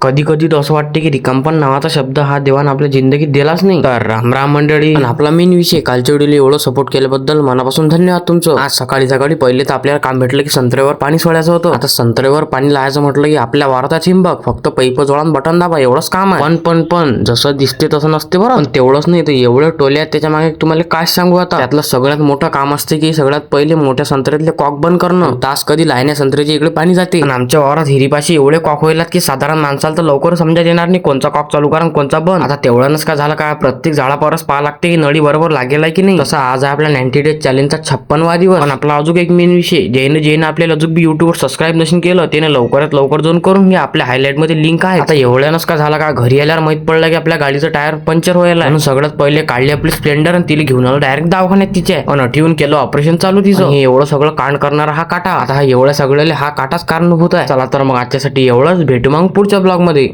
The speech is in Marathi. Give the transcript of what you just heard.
कधी कधी तर असं वाटते की रिकामपण नावाचा शब्द हा देवान आपल्या जिंदगीत दिलाच नाही. तर राम राम मंडळी, आणि आपला मेन विषय कालच्या व्हिडिओला एवढं सपोर्ट केल्याबद्दल मनापासून धन्यवाद तुमचं. आज सकाळी सकाळी पहिले तर आपल्याला काम भेटलं की संत्र्यावर पाणी सोडायचं होतं. आता संत्र्यावर पाणी लावायचं म्हटलं की आपल्या वाराचा चिंबक फक्त पैप जोडून बटन दाबा एवढंच काम आहे. पण जसं दिसते तसं नसते बरं. पण तेवढंच नाही तर एवढं टोल्या त्याच्या मागे तुम्हाला काय सांगू. आता त्यातलं सगळ्यात मोठं काम असते की सगळ्यात पहिले मोठ्या संत्र्यातले कॉक बंद करणं. तास कधी लायण्या संत्र्याच्या इकडे पाणी जाते आणि आमच्या वावरात हिरीपाशी एवढे कॉक व्हायलात की साधारण माणसाला तर लवकर समजा येणार नाही कोणचा कॉक चालू करा कोणचा बंद. आता तेवढ्यानंच का झालं का प्रत्येक झाडावरच पाहा लागते की नळी बरोबर लागेल आहे की नाही. तसा आज आहे आपल्या 90 डेज चॅलेंजचा 56वा दिवस. पण आपला अजून एक मेन विषय, जेने आपल्याला अजून बी युट्यूबवर सबस्क्राईब नसेल केलं त्याने लवकरात लवकर जाऊन करून घ्या. आपल्या हायलाइट मध्ये लिंक आहे. आता एवढ्यानंच का झाला का घरी आल्यावर माहित पडलं की आपल्या गाडीचं टायर पंक्चर व्हायला. म्हणून सगळ्यात पहिले काढली आपली स्प्लेंडर आणि तिला घेऊन आलो डायरेक्ट दवाखान्यात तिच्या आणि ठेवून केलं ऑपरेशन चालू तिचं. हे एवढं सगळं कांड करणारा हा काटा. आता हा एवढ्या सगळ्याला हा काटाच कारणीभूत आहे. चला तर मग आजच्यासाठी एवढंच, भेटू मग पुढच्या ब्लॉग मध्ये.